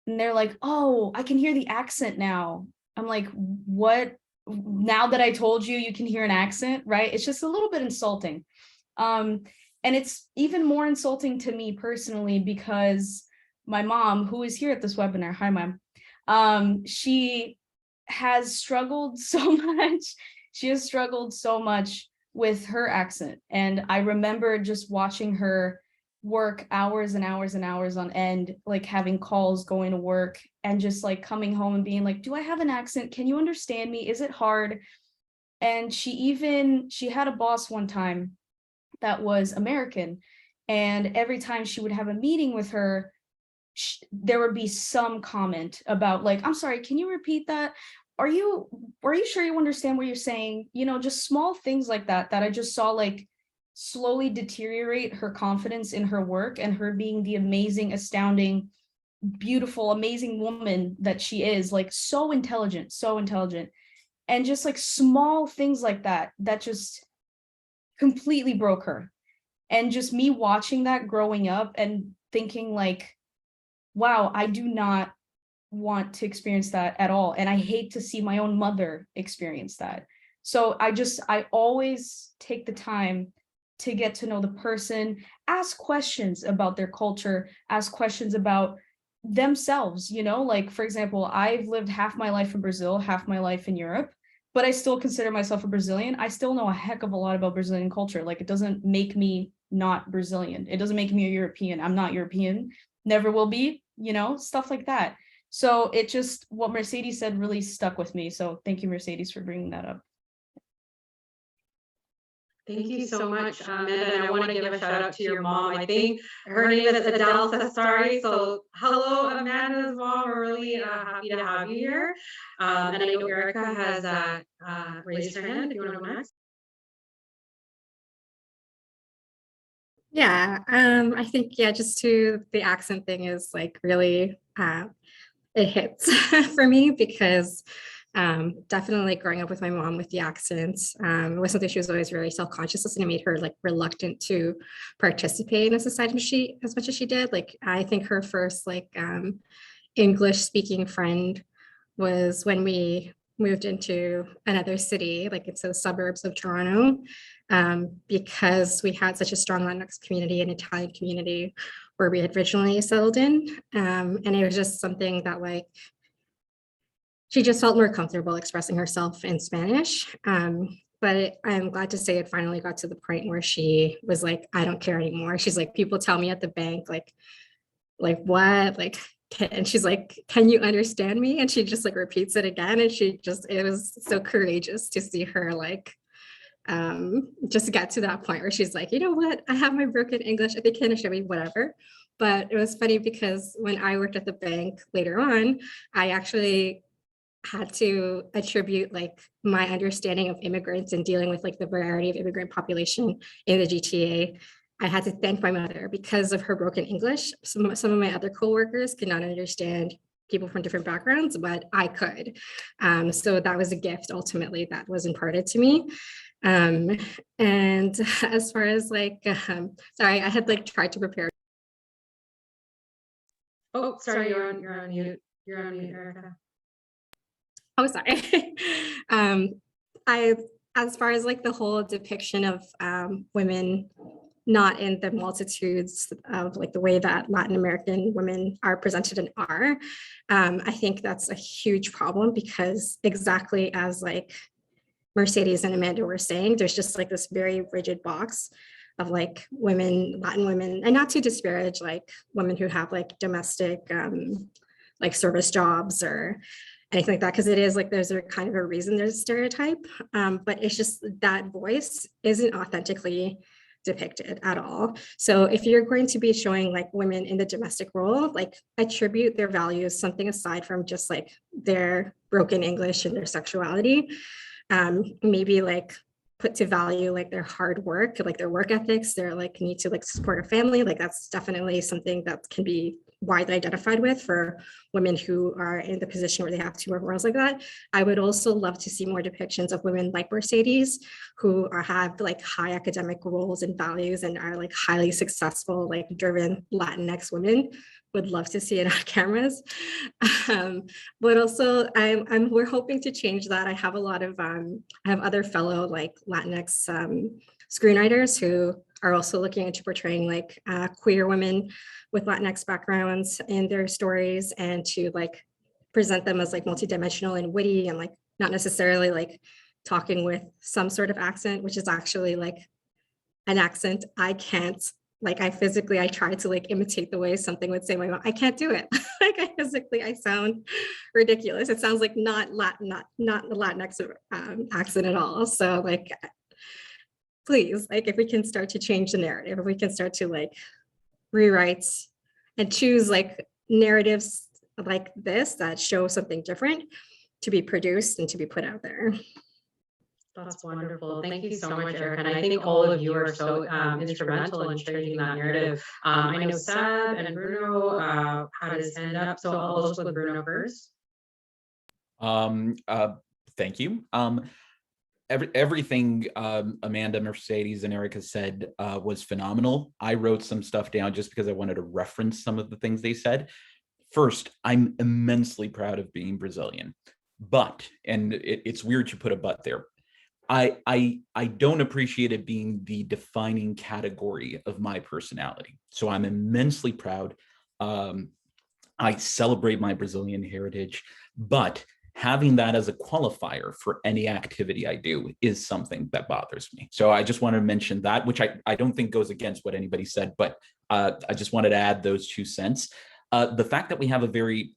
and they're like, oh, I can hear the accent now. I'm like, what? Now that I told you, you can hear an accent, right? It's just a little bit insulting. And it's even more insulting to me personally, because my mom, who is here at this webinar, hi mom, she has struggled so much. She has struggled so much with her accent. And I remember just watching her work hours and hours and hours on end, like having calls, going to work, and just like coming home and being like, do I have an accent? Can you understand me? Is it hard? And she had a boss one time that was American. And every time she would have a meeting with her, there would be some comment about like, I'm sorry, can you repeat that? Are you sure you understand what you're saying? Just small things like that I just saw like slowly deteriorate her confidence in her work and her being the amazing, astounding, beautiful, amazing woman that she is, like so intelligent. And just like small things like that just completely broke her. And just me watching that growing up and thinking like, wow, I do not want to experience that at all. And I hate to see my own mother experience that. So I always take the time to get to know the person, ask questions about their culture, ask questions about themselves, like, for example, I've lived half my life in Brazil, half my life in Europe, but I still consider myself a Brazilian. I still know a heck of a lot about Brazilian culture. Like, it doesn't make me not Brazilian. It doesn't make me a European. I'm not European, never will be, stuff like that. So it just, what Mercedes said really stuck with me. So thank you, Mercedes, for bringing that up. Thank you so much, Amanda. And I want to give a shout out to your mom. I think her name is Adele Sestari. So hello, Amanda's mom. We're really happy to have you here. And I know Erica has raised her hand if you want to go next. Yeah, I think, just to the accent thing is like really, it hits for me, because definitely growing up with my mom with the accents, it was something she was always really self-conscious of, and it made her like reluctant to participate in a society as much as she did. Like, I think her first like English speaking friend was when we moved into another city, like into the suburbs of Toronto, because we had such a strong Latinx community and Italian community where we had originally settled in. And it was just something that like, she just felt more comfortable expressing herself in Spanish. But I'm glad to say it finally got to the point where she was like, I don't care anymore. She's like, people tell me at the bank, like what? Like, and she's like, can you understand me? And she just like repeats it again. And it was so courageous to see her like, just get to that point where she's like, you know what? I have my broken English. If they can't understand me, whatever. But it was funny because when I worked at the bank later on, I actually had to attribute like my understanding of immigrants and dealing with like the variety of immigrant population in the GTA. I had to thank my mother because of her broken English. Some of my other coworkers could not understand people from different backgrounds, but I could. So that was a gift ultimately that was imparted to me. And as far as like, sorry, I had like tried to prepare. Oh, sorry, you're on mute. You're on mute, Erica. Oh, sorry. As far as like the whole depiction of women not in the multitudes of like the way that Latin American women are presented and are, I think that's a huge problem, because exactly as like Mercedes and Amanda were saying, there's just like this very rigid box of like women, Latin women, and not to disparage like women who have like domestic like service jobs or anything like that, because it is like there's a kind of a reason there's a stereotype, but it's just that voice isn't authentically depicted at all. So if you're going to be showing like women in the domestic role, like attribute their values, something aside from just like their broken English and their sexuality, maybe like put to value like their hard work, like their work ethics, their like need to like support a family. Like that's definitely something that can be widely identified with for women who are in the position where they have to work roles like that. I would also love to see more depictions of women like Mercedes who have like high academic roles and values and are like highly successful, like driven Latinx women. Would love to see it on cameras. But also we're hoping to change that. I have a lot of, I have other fellow like Latinx screenwriters who are also looking into portraying like queer women with Latinx backgrounds in their stories and to like present them as like multidimensional and witty and like not necessarily like talking with some sort of accent, which is actually like an accent I can't, like I try to like imitate the way something would say my mom. I can't do it. Like I sound ridiculous. It sounds like not the Latinx accent at all. So like, please, like if we can start to change the narrative, if we can start to like rewrite and choose like narratives like this that show something different to be produced and to be put out there. That's wonderful. Thank you so much, Erica. And I think all of you are so instrumental in changing that narrative. I know Seb and Bruno had his hand up, so I'll close with Bruno first. Thank you. Everything Amanda, Mercedes, and Erica said was phenomenal. I wrote some stuff down just because I wanted to reference some of the things they said. First, I'm immensely proud of being Brazilian, but, and it's weird you put a but there, I don't appreciate it being the defining category of my personality. So I'm immensely proud. I celebrate my Brazilian heritage, but having that as a qualifier for any activity I do is something that bothers me. So I just want to mention that, which I don't think goes against what anybody said, but I just wanted to add those 2 cents. The fact that we have a very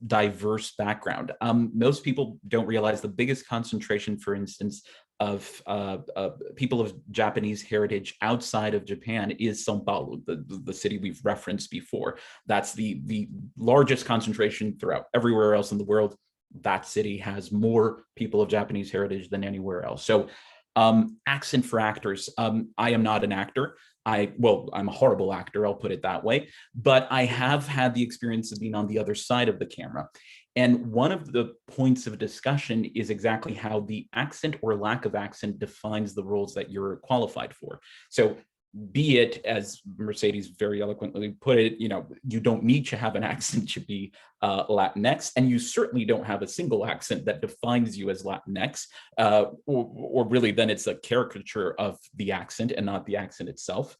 diverse background. Most people don't realize the biggest concentration, for instance, of people of Japanese heritage outside of Japan is São Paulo, the city we've referenced before. That's the largest concentration throughout everywhere else in the world. That city has more people of Japanese heritage than anywhere else. So accent for actors. I am not an actor. I'm a horrible actor, I'll put it that way, but I have had the experience of being on the other side of the camera. And one of the points of discussion is exactly how the accent or lack of accent defines the roles that you're qualified for. So be it, as Mercedes very eloquently put it, you know, you don't need to have an accent to be Latinx, and you certainly don't have a single accent that defines you as Latinx, or really then it's a caricature of the accent and not the accent itself.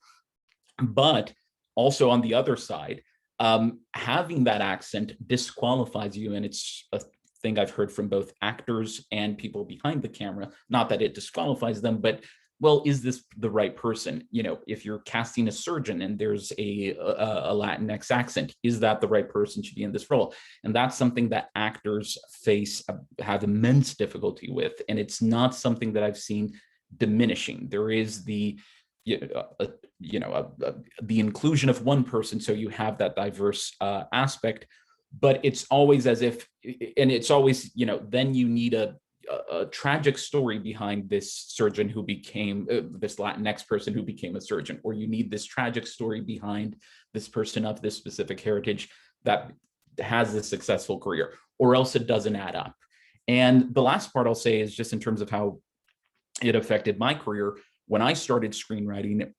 But also on the other side, having that accent disqualifies you, and it's a thing I've heard from both actors and people behind the camera, not that it disqualifies them, but well, is this the right person? You know, if you're casting a surgeon and there's a Latinx accent, is that the right person to be in this role? And that's something that actors have immense difficulty with. And it's not something that I've seen diminishing. There is the inclusion of one person, so you have that diverse aspect, but it's always as if, and it's always, you know, then you need a tragic story behind this surgeon who became this Latinx person who became a surgeon, or you need this tragic story behind this person of this specific heritage that has this successful career, or else it doesn't add up. And the last part I'll say is just in terms of how it affected my career. When I started screenwriting,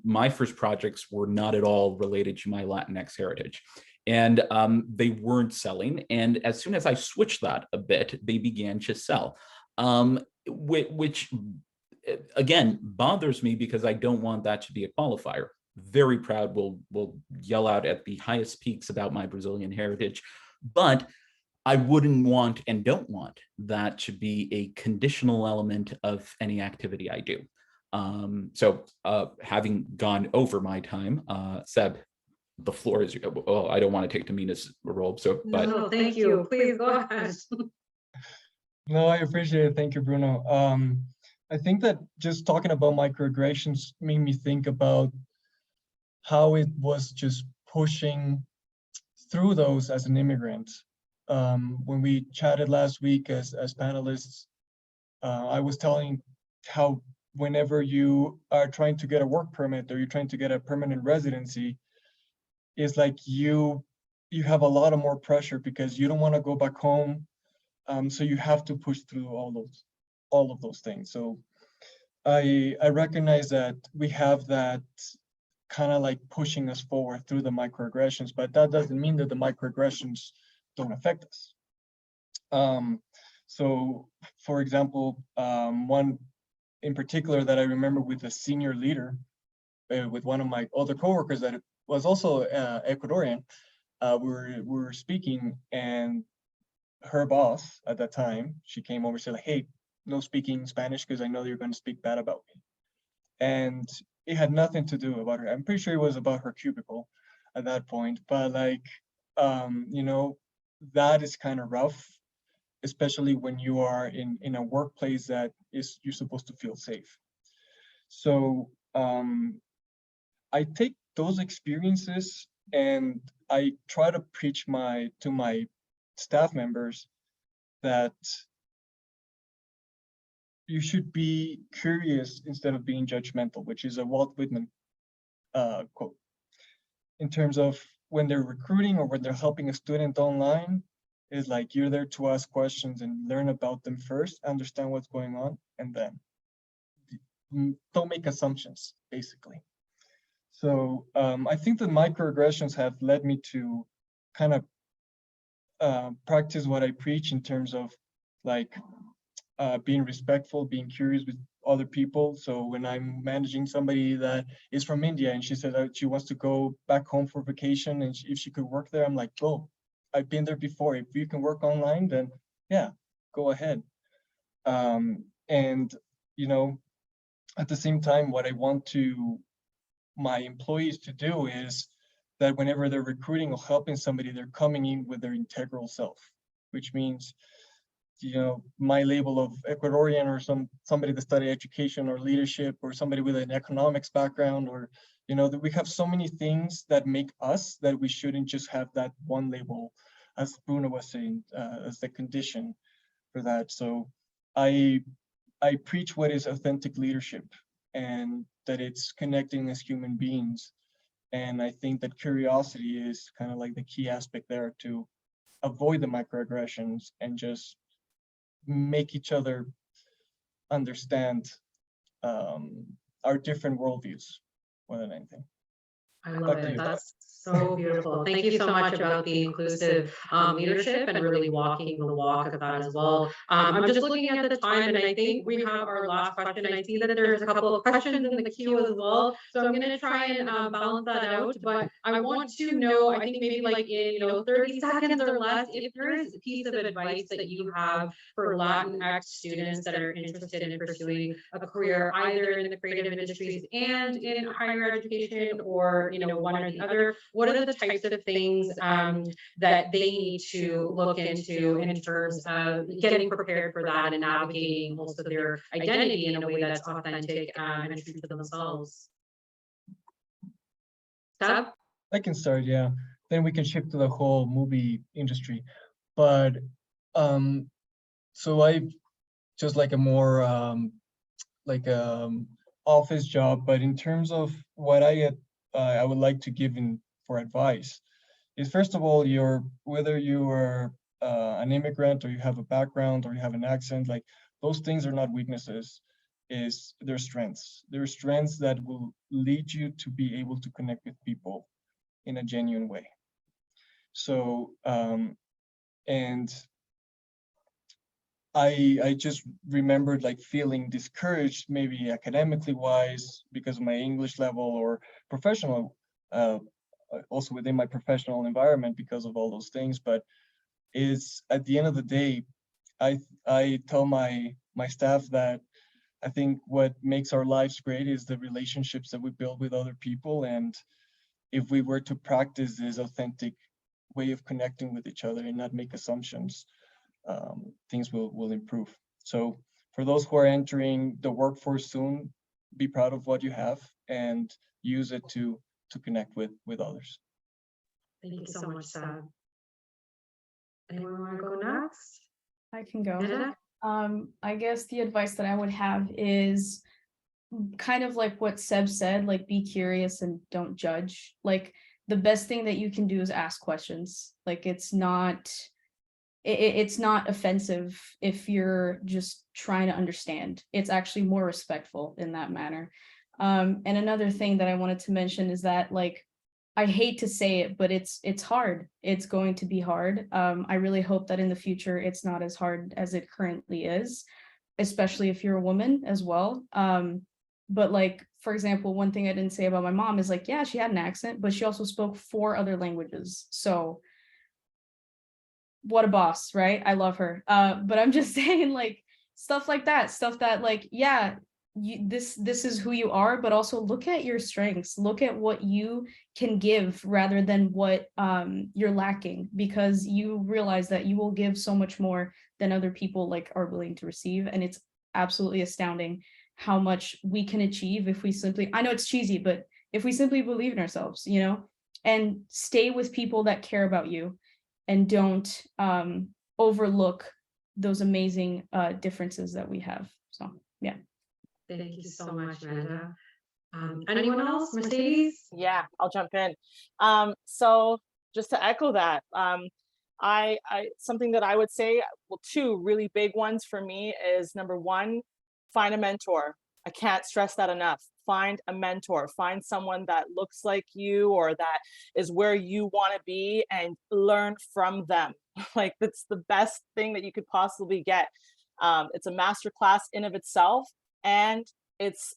my first projects were not at all related to my Latinx heritage. And they weren't selling. And as soon as I switched that a bit, they began to sell, which again bothers me because I don't want that to be a qualifier. Very proud, will yell out at the highest peaks about my Brazilian heritage, but I wouldn't want and don't want that to be a conditional element of any activity I do. So having gone over my time, Seb, the floor is, well, I don't want to take Tamina's role, so, but No, thank you. Please go ahead. No, I appreciate it. Thank you, Bruno. I think that just talking about microaggressions made me think about how it was just pushing through those as an immigrant. When we chatted last week as panelists, I was telling how whenever you are trying to get a work permit or you're trying to get a permanent residency, it's like you have a lot of more pressure because you don't want to go back home. So you have to push through all of those things. So I recognize that we have that kind of like pushing us forward through the microaggressions, but that doesn't mean that the microaggressions don't affect us. So for example, one in particular that I remember with a senior leader, with one of my other coworkers that was also Ecuadorian, we were speaking, and her boss at that time, she came over and said, like, hey, no speaking Spanish because I know you're going to speak bad about me. And it had nothing to do about her. I'm pretty sure it was about her cubicle at that point, but like, you know, that is kind of rough, especially when you are in a workplace that is, you're supposed to feel safe. So I take those experiences and I try to preach to my staff members that you should be curious instead of being judgmental, which is a Walt Whitman quote. In terms of when they're recruiting or when they're helping a student online, is like you're there to ask questions and learn about them first, understand what's going on, and then don't make assumptions, basically. So I think the microaggressions have led me to kind of practice what I preach in terms of like being respectful, being curious with other people. So when I'm managing somebody that is from India and she said that she wants to go back home for vacation and if she could work there, I'm like, oh, I've been there before. If you can work online, then yeah, go ahead. And, you know, at the same time, what I want my employees to do is that whenever they're recruiting or helping somebody, they're coming in with their integral self, which means, you know, my label of Ecuadorian or somebody that studied education or leadership or somebody with an economics background, or, you know, that we have so many things that make us that we shouldn't just have that one label, as Bruno was saying, as the condition for that. So I preach what is authentic leadership and that it's connecting as human beings. And I think that curiosity is kind of like the key aspect there to avoid the microaggressions and just make each other understand our different worldviews more than anything. I love it. That's so beautiful. Thank you so much about the inclusive leadership and really walking the walk of that as well. I'm just looking at the time and I think we have our last question. I see that there's a couple of questions in the queue as well. So I'm going to try and balance that out. But I want to know, I think maybe like in 30 seconds or less, if there is a piece of advice that you have for Latinx students that are interested in pursuing a career either in the creative industries and in higher education, or one or the other. What are the types of things that they need to look into in terms of getting prepared for that and navigating also their identity in a way that's authentic and true to themselves? Seb? I can start, yeah. Then we can shift to the whole movie industry. But so I just like a more office job, but in terms of what I would like to give for advice is, first of all, whether you are an immigrant or you have a background or you have an accent, like those things are not weaknesses, they're strengths. They're strengths that will lead you to be able to connect with people in a genuine way. So, and I just remembered like feeling discouraged, maybe academically wise, because of my English level, or professional, also within my professional environment because of all those things. But it's at the end of the day, I tell my staff that I think what makes our lives great is the relationships that we build with other people. And if we were to practice this authentic way of connecting with each other and not make assumptions, things will improve. So for those who are entering the workforce soon, be proud of what you have and use it to connect with others. Thank you so much, Sab. Anyone want to go next? I can go. Nida? I guess the advice that I would have is kind of like what Seb said, like be curious and don't judge. Like the best thing that you can do is ask questions. Like it's not offensive if you're just trying to understand. It's actually more respectful in that manner. And another thing that I wanted to mention is that, like, I hate to say it, but it's hard. It's going to be hard. I really hope that in the future it's not as hard as it currently is, especially if you're a woman as well. But like, for example, one thing I didn't say about my mom is like, yeah, she had an accent, but she also spoke 4 other languages. So what a boss, right? I love her. But I'm just saying, like, stuff like that, like, yeah, this is who you are, but also look at your strengths, look at what you can give rather than what you're lacking, because you realize that you will give so much more than other people like are willing to receive. And it's absolutely astounding how much we can achieve if we simply, I know it's cheesy, but if we simply believe in ourselves, you know, and stay with people that care about you and don't overlook those amazing differences that we have. So yeah. Thank you so much, Amanda. Anyone else? Mercedes? Yeah, I'll jump in. So just to echo that, I something that I would say, well, 2 really big ones for me is, number 1, find a mentor. I can't stress that enough. Find a mentor, find someone that looks like you or that is where you want to be, and learn from them. Like, that's the best thing that you could possibly get. It's a masterclass in of itself, and it's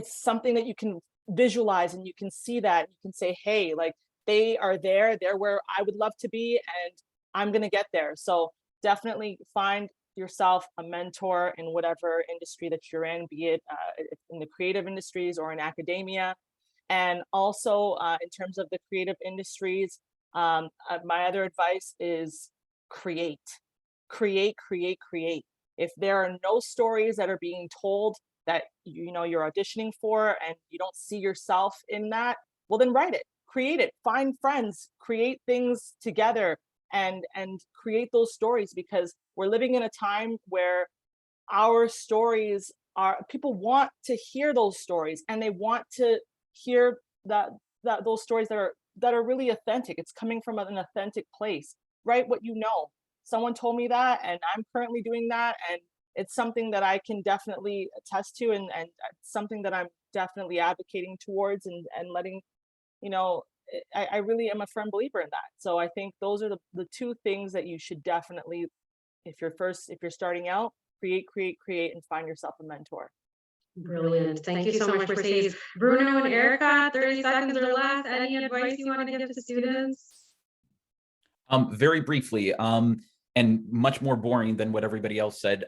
something that you can visualize, and you can see that you can say, hey, like, they are there, they're where I would love to be, and I'm gonna get there. So definitely find yourself a mentor in whatever industry that you're in, be it in the creative industries or in academia. And also in terms of the creative industries, my other advice is create. If there are no stories that are being told that you know you're auditioning for and you don't see yourself in that, well, then write it, create it, find friends, create things together, and create those stories, because we're living in a time where our stories are, people want to hear those stories, and they want to hear that those stories that are really authentic. It's coming from an authentic place. Write what you know. Someone told me that, and I'm currently doing that, and it's something that I can definitely attest to, and something that I'm definitely advocating towards, and letting, you know, I really am a firm believer in that. So I think those are the 2 things that you should definitely, if you're starting out, create, and find yourself a mentor. Brilliant. Thank you so much, Mercedes. Bruno and Erica, 30 seconds or less. Any advice you want to give to students? Very briefly, and much more boring than what everybody else said.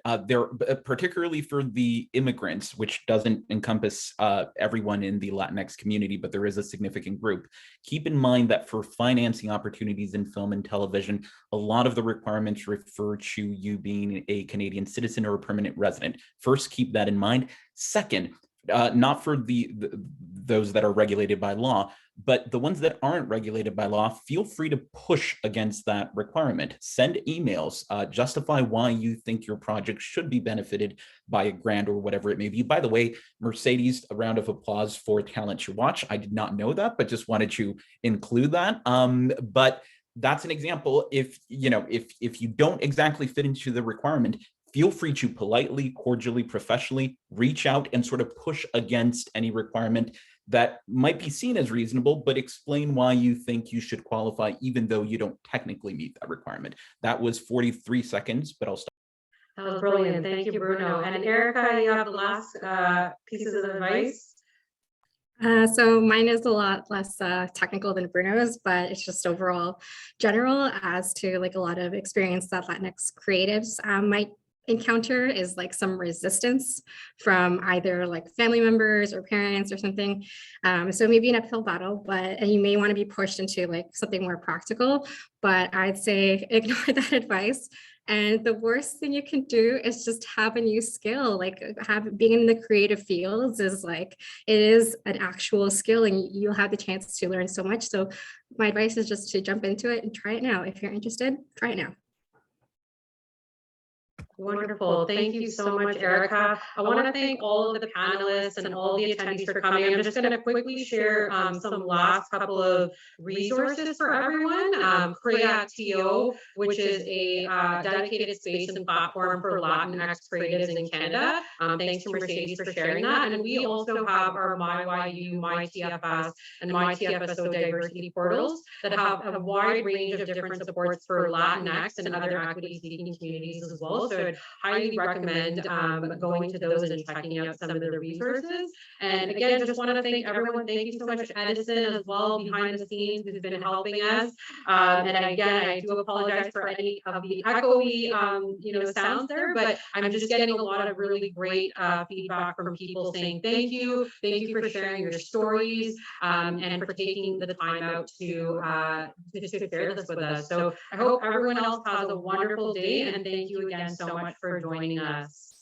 Particularly for the immigrants, which doesn't encompass everyone in the Latinx community, but there is a significant group. Keep in mind that for financing opportunities in film and television, a lot of the requirements refer to you being a Canadian citizen or a permanent resident. First, keep that in mind. Second, not for those that are regulated by law, but the ones that aren't regulated by law, feel free to push against that requirement. Send emails, justify why you think your project should be benefited by a grant or whatever it may be. By the way, Mercedes, a round of applause for Talent You Watch. I did not know that, but just wanted to include that. But that's an example. If you don't exactly fit into the requirement, feel free to politely, cordially, professionally reach out and sort of push against any requirement that might be seen as reasonable, but explain why you think you should qualify, even though you don't technically meet that requirement. That was 43 seconds, but I'll stop. That was brilliant. Thank you, Bruno. And Erica, you have the last pieces of advice. So mine is a lot less technical than Bruno's, but it's just overall general as to like a lot of experience that Latinx creatives might encounter is like some resistance from either like family members or parents or something. So maybe an uphill battle, and you may want to be pushed into like something more practical, but I'd say ignore that advice. And the worst thing you can do is just have a new skill. Like being in the creative fields is like, it is an actual skill and you'll have the chance to learn so much. So my advice is just to jump into it and try it now. If you're interested, try it now. Wonderful. Thank you so much, Erica. I want to thank all of the panelists and all the attendees for coming. I'm just going to quickly share some last couple of resources for everyone. Creatio, which is a dedicated space and platform for Latinx creatives in Canada. Thanks to Mercedes for sharing that. And we also have our MyYU, MyTFS, and MyTFSO diversity portals that have a wide range of different supports for Latinx and other equity-seeking communities as well. So I'd highly recommend going to those and checking out some of the resources. And again, just want to thank everyone. Thank you so much, Edison, as well, behind the scenes, who's been helping us. And again, I do apologize for any of the echoey, sounds there, but I'm just getting a lot of really great feedback from people saying thank you for sharing your stories, and for taking the time out to share this with us. So I hope everyone else has a wonderful day, and thank you again so much for joining us.